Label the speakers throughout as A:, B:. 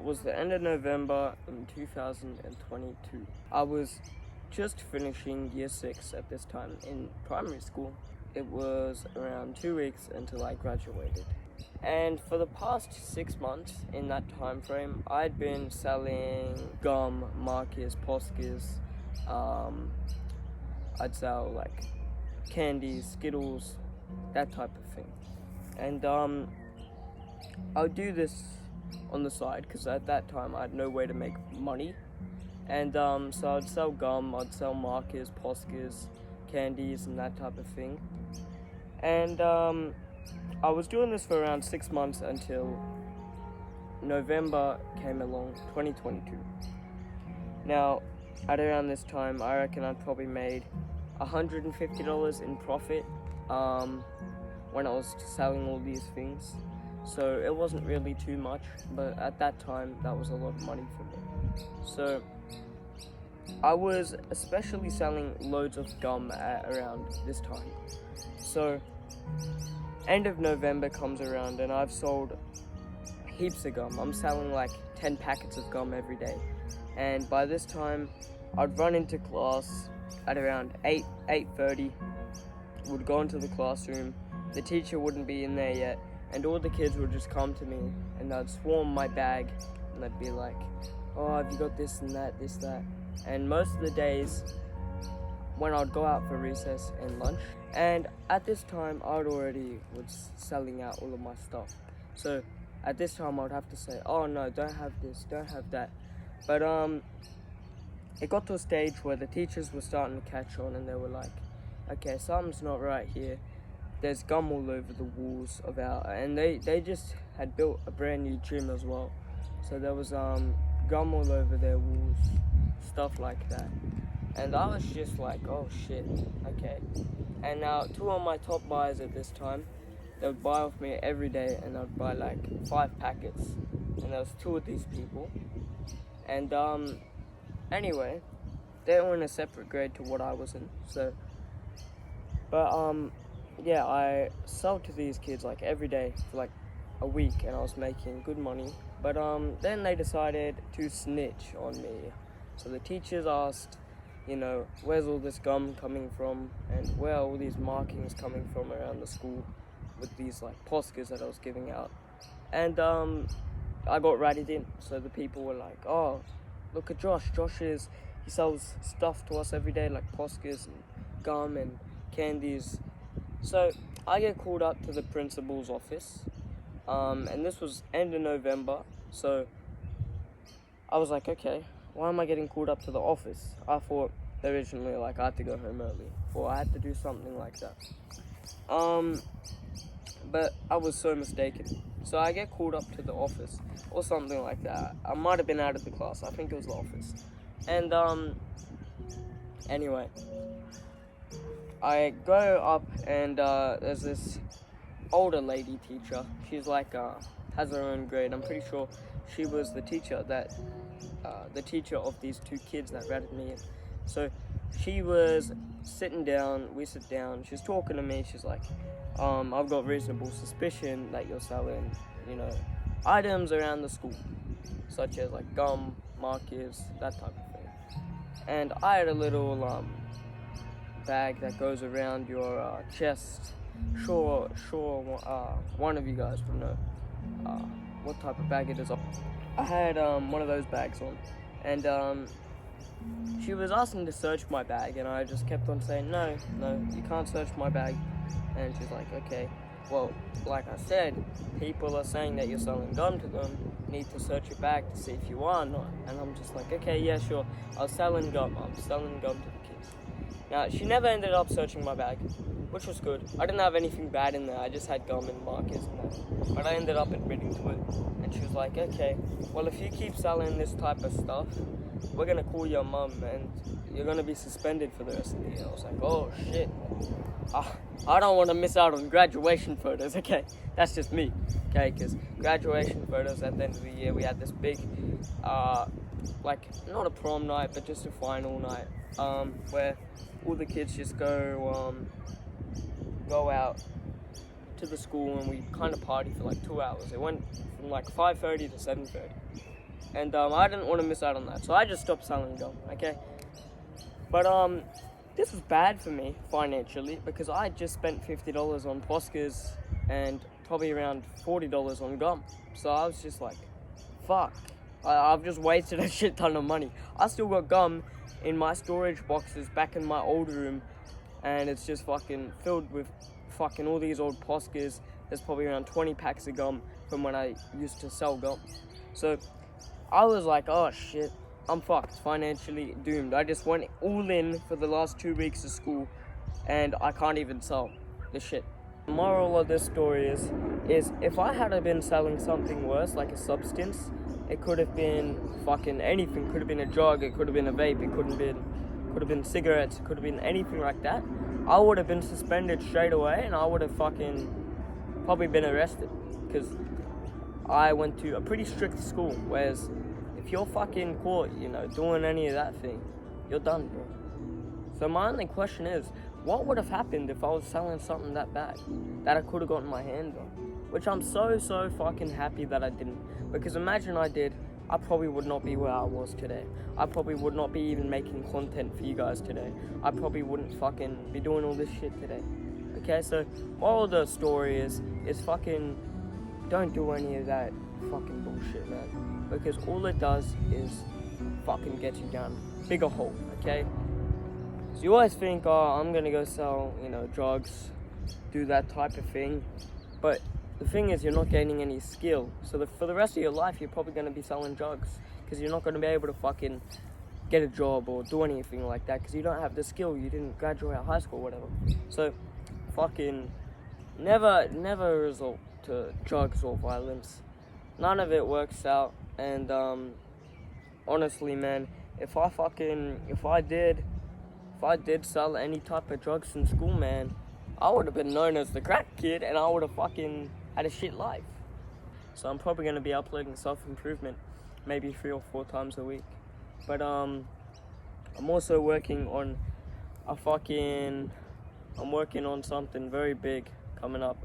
A: It was the end of November in 2022. I was just finishing year 6 at this time in primary school. It was around 2 weeks until I graduated. And for the past 6 months in that time frame, I'd been selling gum, markers, Poscas. I'd sell like candies, Skittles, that type of thing. And I would do this on the side because at that time I had no way to make money. And so I'd sell gum, I'd sell markers, Poscas, candies, and that type of thing. And I was doing this for around 6 months until November came along, 2022. Now, at around this time, I reckon I'd probably made $150 in profit when I was selling all these things. So it wasn't really too much, but at that time, that was a lot of money for me. So I was especially selling loads of gum at around this time. So end of November comes around and I've sold heaps of gum. I'm selling like 10 packets of gum every day. And by this time, I'd run into class at around 8:30, would go into the classroom, the teacher wouldn't be in there yet, and all the kids would just come to me and they'd swarm my bag and they'd be like, oh, have you got this and that, this, that. And most of the days when I'd go out for recess and lunch, and at this time I'd already was selling out all of my stuff. So at this time I'd have to say, oh no, don't have this, don't have that. But it got to a stage where the teachers were starting to catch on and they were like, okay, something's not right here. There's gum all over the walls of and they just had built a brand new gym as well. So there was gum all over their walls, stuff like that. And I was just like, oh shit, okay. And now 2 of my top buyers at this time, they would buy off me every day and I'd buy like 5 packets. And there was 2 of these people. And anyway, they were in a separate grade to what I was in. So, but yeah, I sold to these kids like every day for like a week and I was making good money. But then they decided to snitch on me. So the teachers asked, you know, where's all this gum coming from and where are all these markings coming from around the school with these like Poscas that I was giving out. And I got ratted in. So the people were like, oh, look at Josh. He sells stuff to us every day like Poscas and gum and candies. So I get called up to the principal's office. And this was end of November. So I was like, okay, why am I getting called up to the office? I thought originally like I had to go home early or I had to do something like that. But I was so mistaken. So I get called up to the office or something like that. I might have been out of the class. I think it was the office. And anyway, I go up and there's this older lady teacher. She's like has her own grade. I'm pretty sure she was the teacher that the teacher of these 2 kids that ratted me in. So she was sitting down, we sit down, she's talking to me, she's like, I've got reasonable suspicion that you're selling, you know, items around the school, such as like gum, markers, that type of thing. And I had a little bag that goes around your chest. Sure, one of you guys will know what type of bag it is. I had one of those bags on, and she was asking to search my bag, and I just kept on saying, no, you can't search my bag. And she's like, okay, well, like I said, people are saying that you're selling gum to them, you need to search your bag to see if you are or not. And I'm just like, okay, yeah, sure, I'm selling gum to the kids. Now, she never ended up searching my bag, which was good. I didn't have anything bad in there, I just had gum and markers and that. But I ended up admitting to it. And she was like, okay, well, if you keep selling this type of stuff, we're gonna call your mum and you're gonna be suspended for the rest of the year. I was like, oh shit. I don't want to miss out on graduation photos, okay? That's just me, okay? Because graduation photos at the end of the year, we had this big, like, not a prom night, but just a final night, where all the kids just go out to the school and we kind of party for like 2 hours. It went from like 5:30 to 7:30. and I didn't want to miss out on that, so I just stopped selling gum. Okay, but this was bad for me financially because I just spent $50 on Poscas and probably around $40 on gum. So I was just like, fuck, I've just wasted a shit ton of money. I still got gum in my storage boxes back in my old room, and it's just fucking filled with fucking all these old Poscas. There's probably around 20 packs of gum from when I used to sell gum. So I was like, oh shit, I'm fucked, financially doomed. I just went all in for the last 2 weeks of school, and I can't even sell the shit. The moral of this story is if I had been selling something worse, like a substance, it could have been fucking anything. Could have been a drug, it could have been a vape, it could have been cigarettes, it could have been anything like that. I would have been suspended straight away, and I would have fucking probably been arrested, because I went to a pretty strict school, whereas if you're fucking caught, doing any of that thing, you're done, bro. So my only question is, what would have happened if I was selling something that bad, that I could have gotten my hands on? Which I'm so fucking happy that I didn't. Because imagine I did, I probably would not be where I was today. I probably would not be even making content for you guys today. I probably wouldn't fucking be doing all this shit today. Okay, so moral of the story is fucking don't do any of that fucking bullshit, man. Because all it does is fucking get you down a bigger hole, okay? So you always think, oh, I'm gonna go sell, drugs, do that type of thing. But the thing is, you're not gaining any skill. So for the rest of your life, you're probably gonna be selling drugs. Because you're not gonna be able to fucking get a job or do anything like that. Because you don't have the skill. You didn't graduate high school or whatever. So fucking never resort to drugs or violence. None of it works out. And honestly, man, if I did sell any type of drugs in school, man, I would have been known as the crack kid, and I would have fucking had a shit life. So I'm probably gonna be uploading self-improvement maybe 3 or 4 times a week. But I'm also working on I'm working on something very big coming up.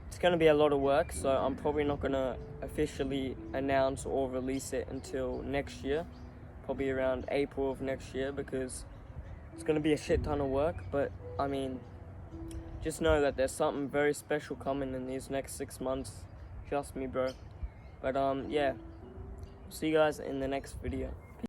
A: It's gonna be a lot of work, so I'm probably not gonna officially announce or release it until next year, probably around April of next year, because it's gonna be a shit ton of work. But I mean, just know that there's something very special coming in these next 6 months. Trust me, bro. But yeah, see you guys in the next video.